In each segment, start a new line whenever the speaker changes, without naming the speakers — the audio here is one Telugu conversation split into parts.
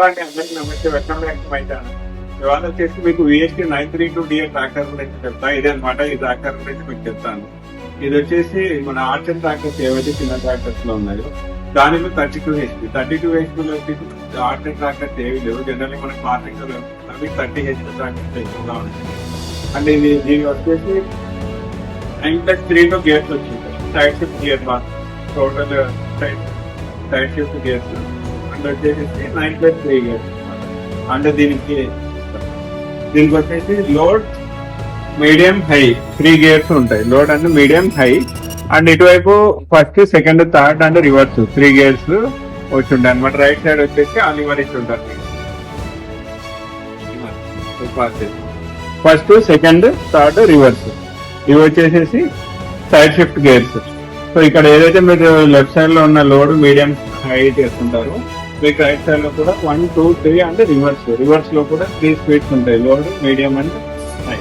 అంటే అందరికీ నమస్తే, welcome back to my channel. ఇవాళ వచ్చేసి మీకు VST 932DA ట్రాక్టర్ గురించి చెప్తా. ఇదే అనమాట ఈ ట్రాక్టర్ గురించి మీకు చెప్తాను. ఇది వచ్చేసి మన ఆర్చర్ ట్రాక్టర్స్ ఏవైతే చిన్న ట్రాక్టర్స్ లో ఉన్నాయో దానిలో 32 HP. 32 HP లో వచ్చేసి ఆర్చర్ ట్రాక్టర్స్ ఏవి లేవు. జనరల్లీ మనకి మార్కెట్ లో అవి 30 HP ట్రాక్టర్స్ ఎక్కువగా ఉంటాయి. అండ్ ఇది దీని వచ్చేసి 9+3 లో గేర్స్ వచ్చింటాయి. Side shift gear box, total side shift gears and వచ్చేసి 9+3 గేర్స్. అంటే దీనికి వచ్చేసి లోడ్, మీడియం, హై 3 గేర్స్ ఉంటాయి. Load and medium, high. And ఇటువైపు first, second, third and reverse 3 gears వచ్చి ఉంటాయి అనమాట. రైట్ సైడ్ వచ్చేసి ఆ లివర్ ఇచ్చి ఉంటారు. ఫస్ట్, సెకండ్, థర్డ్, రివర్స్ ఇవి వచ్చేసేసి సైడ్ షిఫ్ట్ గేర్స్. సో ఇక్కడ ఏదైతే మీరు లెఫ్ట్ సైడ్ లో ఉన్న లోడ్, మీడియం, హై చేసుకుంటారు, మీకు రైట్ సైడ్ లో కూడా 1, 2, 3 అంటే రివర్స్ లో కూడా 3 స్పీడ్స్ ఉంటాయి, load, medium and high.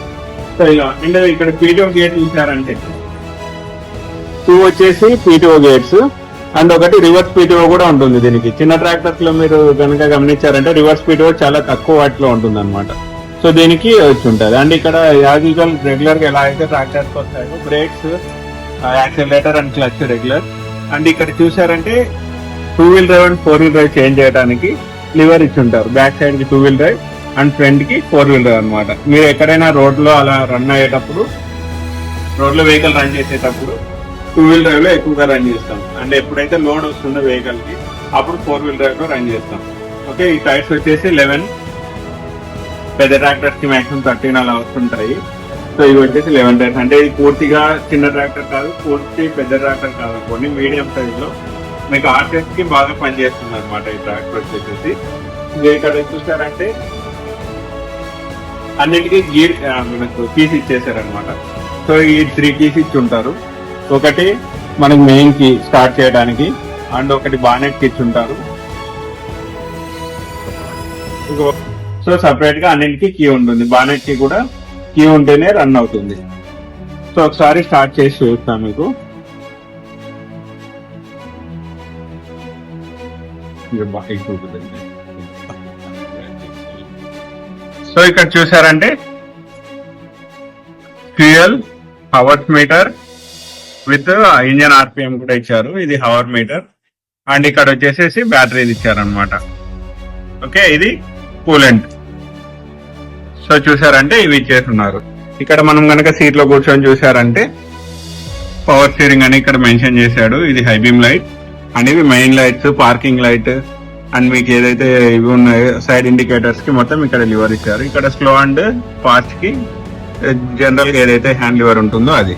So ఇలా అంటే ఇక్కడ PTO గేట్ చూసారంటే 2 వచ్చేసి PTO గేట్స్ అండ్ ఒకటి రివర్స్ PTO కూడా ఉంటుంది. దీనికి చిన్న ట్రాక్టర్స్ లో మీరు కనుక గమనించారంటే రివర్స్ PTO చాలా తక్కువ వాటిలో ఉంటుంది అనమాట. సో దీనికి వచ్చి ఉంటుంది. అండ్ ఇక్కడ యాజ్ యూజువల్ రెగ్యులర్ గా ఎలా అయితే ట్రాక్టర్స్ వస్తాయో brakes, accelerator and clutch regular. And ఇక్కడ చూసారంటే 2 wheel drive and 4 wheel drive change చేయడానికి లివర్ ఇచ్చి ఉంటారు. బ్యాక్ సైడ్ కి 2 వీల్ డ్రైవ్ అండ్ ఫ్రంట్ కి 4 వీల్ డ్రైవ్ అనమాట. మీరు ఎక్కడైనా రోడ్ లో అలా రన్ అయ్యేటప్పుడు, రోడ్ లో వెహికల్ రన్ చేసేటప్పుడు 2 వీల్ డ్రైవ్ లో ఎక్కువగా రన్ చేస్తాం. అండ్ ఎప్పుడైతే లోడ్ వస్తుందో వెహికల్ కి అప్పుడు 4 వీల్ డ్రైవ్ లో రన్ చేస్తాం. ఓకే, ఈ టైర్స్ వచ్చేసి 11, పెద్ద ట్రాక్టర్స్ కి మాక్సిమం 13 అలా వస్తుంటాయి. సో ఇవి వచ్చేసి 11 టైర్స్. అంటే ఇది పూర్తిగా చిన్న ట్రాక్టర్ కాదు, పూర్తి పెద్ద ట్రాక్టర్ కాదు, కొన్ని మీడియం సైజ్ లో మీకు ఆర్చెస్ కి బాగా పనిచేస్తుంది అనమాట ఈ ట్రాక్టర్ వచ్చేసి. ఇక్కడ చూసారంటే అన్నిటికీ గీర్ మనకు కీస్ ఇచ్చేసారనమాట. సో ఈ 3 కీస్ ఇచ్చి ఉంటారు. ఒకటి మనకి మెయిన్ కి స్టార్ట్ చేయడానికి అండ్ ఒకటి బానెట్ కి ఇచ్చి ఉంటారు. సో సపరేట్ గా అన్నింటికి కీ ఉంటుంది. బానెట్ కి కూడా కీ ఉంటేనే రన్ అవుతుంది. సో ఒకసారి స్టార్ట్ చేసి చూస్తాను మీకు. సో ఇక్కడ చూసారంటే fuel, hours meter with engine RPM కూడా ఇచ్చారు. ఇది హవర్ మీటర్. అండ్ ఇక్కడ వచ్చేసేసి బ్యాటరీది ఇచ్చారనమాట. ఓకే, ఇది కూలెంట్. సో చూసారంటే ఇవి ఇచ్చేస్తున్నారు. ఇక్కడ మనం కనుక సీట్ లో కూర్చొని చూసారంటే పవర్ స్టీరింగ్ అని ఇక్కడ మెన్షన్ చేశాడు. ఇది హై బీమ్ లైట్ అండ్ ఇవి main lights, parking light and మీకు ఏదైతే ఇవి ఉన్నాయో సైడ్ ఇండికేటర్స్ కి మొత్తం ఇక్కడ లివర్ ఇచ్చారు. ఇక్కడ స్లో అండ్ ఫాస్ట్ కి జనరల్ గా ఏదైతే హ్యాండ్ లివర్ ఉంటుందో అది.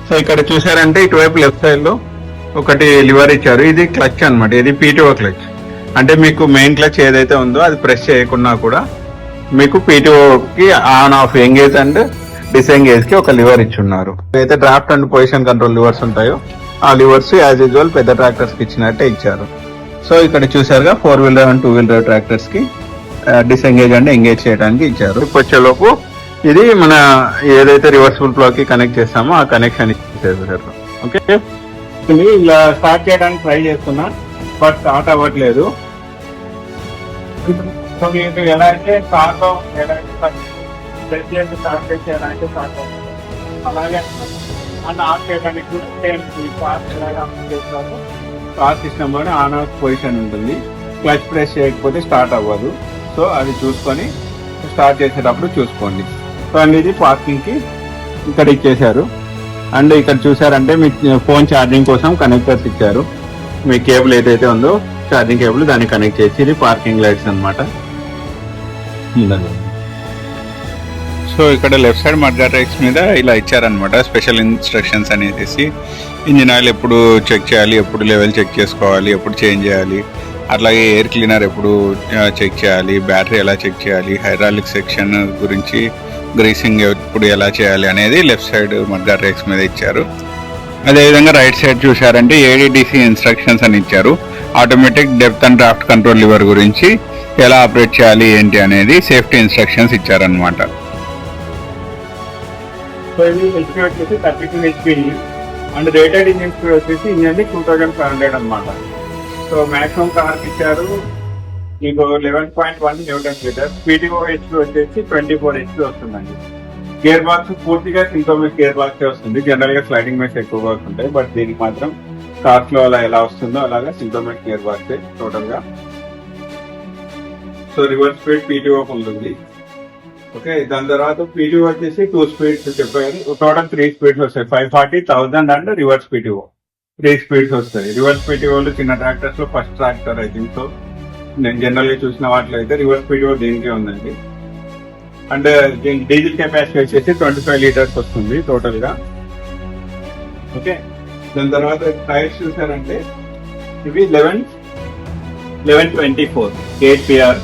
సో ఇక్కడ చూసారంటే ఇటువైపు లెఫ్ట్ సైడ్ లో ఒకటి లివర్ ఇచ్చారు. ఇది క్లచ్ అనమాట. ఇది PTO క్లచ్. అంటే మీకు మెయిన్ క్లచ్ ఏదైతే ఉందో అది ప్రెస్ చేయకుండా కూడా మీకు PTO కి on off engage and disengage కి ఒక లివర్ ఇచ్చున్నారు. అయితే draft and position control levers ఉంటాయో ఆ లివర్స్ యాజ్ యూజువల్ పెద్ద ట్రాక్టర్స్ కి ఇచ్చినట్టే ఇచ్చారు. సో ఇక్కడ చూసారుగా 4 wheel drive and 2 wheel drive tractors కి డిసెంగేజ్ అండ్ ఎంగేజ్ చేయడానికి ఇచ్చారు. వచ్చేలోపు ఇది మన ఏదైతే రివర్సిబుల్ ప్లగ్ కి కనెక్ట్ చేస్తామో ఆ కనెక్షన్ ఇచ్చేసారు. ఓకే, ఇలా స్టార్ట్ చేయడానికి ట్రై చేస్తున్నా బట్ స్టార్ట్ అవ్వట్లేదు. సో మీకు ఎలా అయితే స్టార్ట్ చేయడానికి స్టార్ట్ అవుతుంది, అలాగే అండ్ ఆఫ్ చేయడానికి కూడా సేమ్ చేస్తారు. స్టార్ట్ సిస్టమ్ లోనే ఆన్ ఆఫ్ పొజిషన్ ఉంటుంది. క్లచ్ ప్రెస్ చేయకపోతే స్టార్ట్ అవ్వదు. సో అది చూసుకొని స్టార్ట్ చేసేటప్పుడు చూసుకోండి. సో అండ్ ఇది పార్కింగ్ కి ఇక్కడ ఇచ్చేసారు. అండ్ ఇక్కడ చూసారంటే మీ ఫోన్ ఛార్జింగ్ కోసం కనెక్టర్స్ ఇచ్చారు. మీ కేబుల్ ఏదైతే ఉందో ఛార్జింగ్ కేబుల్ దాన్ని కనెక్ట్ చేసి, ఇది పార్కింగ్ లైట్స్ అనమాట. సో ఇక్కడ లెఫ్ట్ సైడ్ మడ్గార్డ్ రైట్స్ మీద ఇలా ఇచ్చారనమాట స్పెషల్ ఇన్స్ట్రక్షన్స్ అనేసి. ఇంజిన్ ఆయిల్ ఎప్పుడు చెక్ చేయాలి, ఎప్పుడు లెవెల్ చెక్ చేసుకోవాలి, ఎప్పుడు చేంజ్ చేయాలి, అట్లాగే ఎయిర్ క్లీనర్ ఎప్పుడు చెక్ చేయాలి, బ్యాటరీ ఎలా చెక్ చేయాలి, హైడ్రాలిక్ సెక్షన్ గురించి గ్రీసింగ్ ఎప్పుడు ఎలా చేయాలి అనేది లెఫ్ట్ సైడ్ మడ్గార్డ్ రైట్స్ మీద ఇచ్చారు. అదేవిధంగా రైట్ సైడ్ చూసారంటే ADDC ఇన్స్ట్రక్షన్స్ అని ఇచ్చారు. Automatic depth and draft control liver గురించి ఎలా ఆపరేట్ చేయాలి ఏంటి అనేది సేఫ్టీ ఇన్స్ట్రక్షన్స్ ఇచ్చారనమాట. సో ఇది HP వచ్చేసి 32 HP and rated engine speed వచ్చేసి ఇంజన్ 2500 అనమాట. సో మాక్సిమం కార్కి ఇచ్చారు మీకు 11.1 న్యూటన్ మీటర్, పీటీఓ హెచ్పి వచ్చేసి 24 హెచ్పి వస్తుందండి. గేర్ బాక్స్ పూర్తిగా సింక్రోనిక్ గేర్ బాక్స్ వస్తుంది. జనరల్ గా స్లైడింగ్ మెష్ ఎక్కువగా వస్తుంటాయి, బట్ దీనికి మాత్రం కార్స్ లో అలా ఎలా వస్తుందో అలాగా సింక్రోనిక్ గేర్ బాక్స్ టోటల్ గా. సో రివర్స్ స్పీడ్ పీటీఓ ఉంటుంది. ఓకే, దాని తర్వాత పీటీఓ వచ్చేసి 2 స్పీడ్స్ చెప్పారు. టోటల్ 3 స్పీడ్స్ వస్తాయి, 540, 1000 అండ్ రివర్స్ పీటీఓ 3 స్పీడ్స్ వస్తాయి. రివర్స్ పీటీఓలు చిన్న ట్రాక్టర్స్ లో first tractor I think so, నేను జనరల్ గా చూసిన వాటిలో అయితే రివర్స్ పీటీఓ దీనికే ఉందండి. అండ్ డీజిల్ కెపాసిటీ వచ్చేసి 25 లీటర్స్ వస్తుంది టోటల్ గా. ఓకే, దాని తర్వాత టైర్స్ చూసారంటే ఇవి 1124 8PR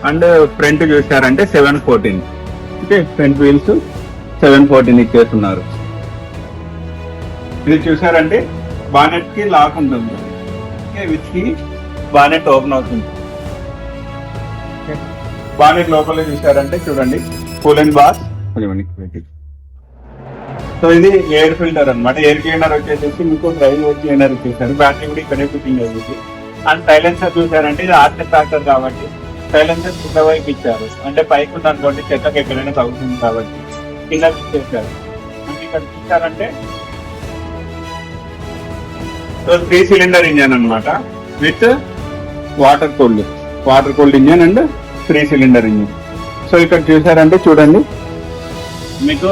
అండ్ ఫ్రంట్ చూసారంటే 714. ఓకే, ఫ్రంట్ వీల్స్ 714 ఇచ్చేస్తున్నారు. ఇది చూసారంటే బానెట్ కి లాక్ ఉంటుంది. ఓకే, విచ్ కి బానెట్ ఓపెన్ అవుతుంది. బానెట్ లోపల చూసారంటే చూడండి కూలింగ్ బాస్. సో ఇది ఎయిర్ ఫిల్టర్ అనమాట. ఎయిర్ క్లీనర్ వచ్చేసి మీకు డ్రైవ్ క్లీనర్ ఇచ్చేసారు. బ్యాటరీ కూడా ఇక్కడే ఫిట్టింగ్ అవుతుంది. అండ్ సైలెన్సర్ చూసారంటే ఇది ఆర్టిక్ ట్రాక్టర్ కాబట్టి సైలెన్సర్ కింద వైపు ఇచ్చారు. అంటే పైకి ఉంది అనుకోండి చెత్తకి ఎక్కడైనా తగ్గుతుంది కాబట్టి కింద ఇచ్చేసారు. అంటే ఇక్కడ చూసారంటే 3 సిలిండర్ ఇంజన్ అనమాట with water cooled engine and 3 cylinder engine. So ఇక్కడ చూసారంటే చూడండి మీకు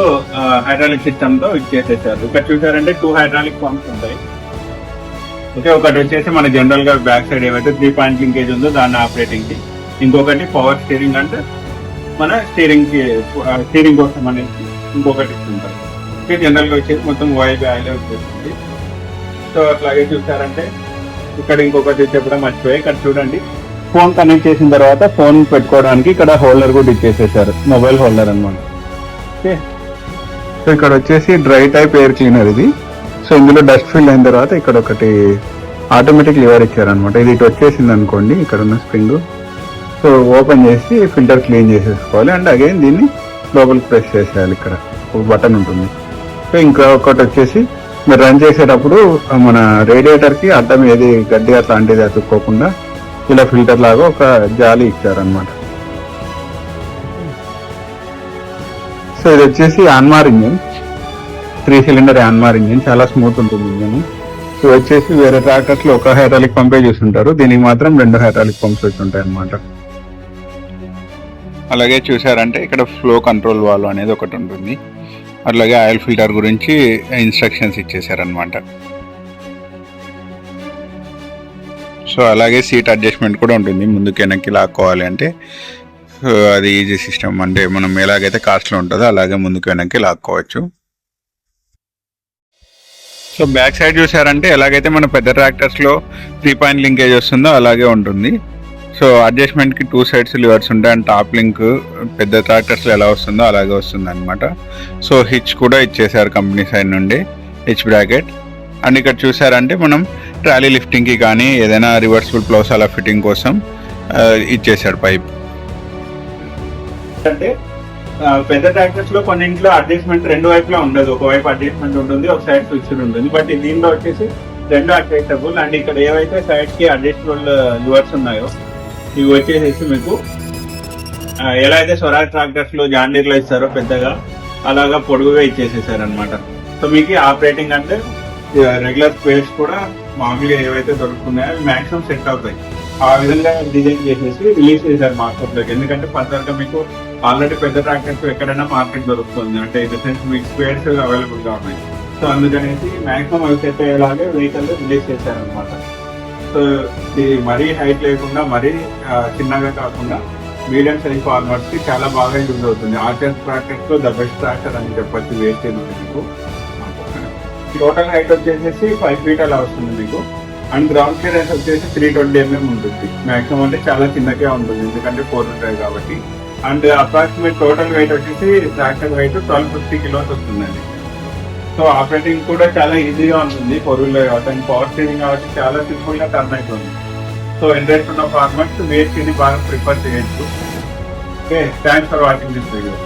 హైడ్రాలిక్ సిస్టమ్ తో ఇచ్చేసేసారు. ఇక్కడ చూసారంటే 2 హైడ్రాలిక్ పంప్స్ ఉంటాయి. ఓకే, ఒకటి వచ్చేసి మన జనరల్ గా బ్యాక్ సైడ్ ఏవైతే 3 పాయింట్ లింకేజ్ ఉందో దాన్ని ఆపరేటింగ్ కి, ఇంకొకటి పవర్ స్టీరింగ్ అంటే మన స్టీరింగ్ కోసం అనేది ఇంకొకటి ఇస్తుంటారు. ఓకే, జనరల్ గా వచ్చేసి మొత్తం వైబ్ ఆయిల్ వచ్చేస్తుంది. సో అట్లాగే చూసారంటే ఇక్కడ ఇంకొకటి చెప్పడం మర్చిపోయి, ఇక్కడ చూడండి ఫోన్ కనెక్ట్ చేసిన తర్వాత ఫోన్ పెట్టుకోవడానికి ఇక్కడ హోల్డర్ కూడా ఇచ్చేసేసారు, మొబైల్ హోల్డర్ అనమాట. ఓకే, సో ఇక్కడ వచ్చేసి డ్రై టైప్ ఎయిర్ క్లీనర్ ఇది. సో ఇందులో డస్ట్ ఫిల్ అయిన తర్వాత ఇక్కడ ఒకటి ఆటోమేటిక్ లివర్ ఇచ్చారనమాట. ఇది ఇటు వచ్చేసింది అనుకోండి, ఇక్కడ ఉన్న స్ప్రింగ్. సో ఓపెన్ చేసి ఫిల్టర్ క్లీన్ చేసేసుకోవాలి. అండ్ అగైన్ దీన్ని లోపలికి ప్రెస్ చేసేయాలి. ఇక్కడ ఒక బటన్ ఉంటుంది. సో ఇంకా ఒకటి వచ్చేసి మీరు రన్ చేసేటప్పుడు మన రేడియేటర్ కి అడ్డం ఏది గడ్డి అట్లాంటిది అతుక్కోకుండా ఇలా ఫిల్టర్ లాగా ఒక జాలి ఇచ్చారనమాట. సో ఇది వచ్చేసి Yanmar engine, 3 cylinder Yanmar engine. చాలా స్మూత్ ఉంటుంది ఇంజిన్. ఇది వచ్చేసి వేరే ట్రాక్టర్స్ లో ఒక హైడ్రాలిక్ పంపే చూస్తుంటారు, దీనికి మాత్రం 2 హైడ్రాలిక్ పంప్స్ వచ్చి ఉంటాయి అనమాట. అలాగే చూసారంటే ఇక్కడ ఫ్లో కంట్రోల్ వాల్వ్ అనేది ఒకటి ఉంటుంది. అట్లాగే ఆయిల్ ఫిల్టర్ గురించి ఇన్స్ట్రక్షన్స్ ఇచ్చేసారనమాట. సో అలాగే సీట్ అడ్జస్ట్మెంట్ కూడా ఉంటుంది, ముందుకు వెనక్కి లాక్కోవాలి అంటే. సో అది ఈజీ సిస్టమ్, అంటే మనం ఎలాగైతే కాస్ట్లో ఉంటుందో అలాగే ముందుకు వెనక్కి లాక్కోవచ్చు. సో బ్యాక్ సైడ్ చూసారంటే ఎలాగైతే మన పెద్ద ట్రాక్టర్స్లో 3 పాయింట్ లింకేజ్ వస్తుందో అలాగే ఉంటుంది. సో అడ్జస్ట్మెంట్కి 2 సైడ్స్ లివర్స్ ఉంటాయి. అండ్ టాప్ లింక్ పెద్ద ట్రాక్టర్స్లో ఎలా వస్తుందో అలాగే వస్తుంది అనమాట. సో హిచ్ కూడా ఇచ్చేసారు కంపెనీ సైడ్ నుండి, హిచ్ బ్రాకెట్. అండ్ ఇక్కడ చూసారంటే మనం ట్రాలీ లిఫ్టింగ్కి కానీ ఏదైనా రివర్సిబుల్ ప్లౌస్ అలా ఫిట్టింగ్ కోసం ఇచ్చేసాడు పైప్. అంటే పెద్ద ట్రాక్టర్స్ లో కొన్నింట్లో అడ్జస్ట్మెంట్ 2 వైపులా ఉండదు, ఒకవైపు అడ్జస్ట్మెంట్ ఉంటుంది, ఒక సైడ్ ఫిక్స్డ్ ఉంటుంది. బట్ దీనిలో వచ్చేసి 2 అడ్జస్టబుల్. అండ్ ఇక్కడ ఏవైతే సైడ్ కి అడ్జస్టబుల్ లివర్స్ ఉన్నాయో ఇవి వచ్చేసి మీకు ఎలా అయితే స్వరాజ్ ట్రాక్టర్స్ లో జాండీర్ లో ఇస్తారో పెద్దగా, అలాగా పొడుగుగా ఇచ్చేసేసారు అనమాట. సో మీకు ఆపరేటింగ్ అంటే రెగ్యులర్ స్పేస్ కూడా మామూలుగా ఏవైతే దొరుకుతున్నాయో అవి మాక్సిమం సెట్ అవుతాయి. ఆ విధంగా డిజైన్ చేసేసి రిలీజ్ చేశారు మార్కెట్లోకి. ఎందుకంటే ఫర్దర్గా మీకు ఆల్రెడీ పెద్ద ట్రాక్టర్స్ ఎక్కడైనా మార్కెట్ దొరుకుతుంది, అంటే ఇన్ ద సెన్స్ మీకు స్పేర్స్ అవైలబుల్ గా ఉన్నాయి. సో అందుకనేసి మాక్సిమం అవి సెట్ అయ్యేలాగే వెహికల్ రిలీజ్ చేశారనమాట. సో ఇది మరీ హైట్ లేకుండా మరీ చిన్నగా కాకుండా మీడియం సైజ్ ఫార్మర్స్ కి చాలా బాగా యూజ్ అవుతుంది. ఆర్చర్ ట్రాక్టర్స్ లో ద బెస్ట్ ట్రాక్టర్ అని చెప్పొచ్చు వేస్టేజ్ ఉంది మీకు. టోటల్ హైట్ వచ్చేసి 5 feet అలా వస్తుంది మీకు. అండ్ గ్రౌండ్ క్లియరెన్స్ వచ్చేసి 320 mm ఉంటుంది. మాక్సిమం అంటే చాలా చిన్నగా ఉంటుంది, ఎందుకంటే 4 drive కాబట్టి. అండ్ అప్రాక్సిమేట్ టోటల్ వెయిట్ వచ్చేసి ట్రాక్టర్ వెయిట్ 1250 kilos వస్తుందండి. సో ఆపరేటింగ్ కూడా చాలా ఈజీగా ఉంటుంది 4-wheeler కాబట్టి. అండ్ పవర్ స్టీరింగ్ కాబట్టి చాలా సింపుల్ గా టర్న్ అవుతుంది. సో ఇంట్రెస్ట్ ఉన్న ఫార్మర్స్ వేస్ట్ని బాగా ప్రిఫర్ చేయొచ్చు. Okay, thanks for watching this video.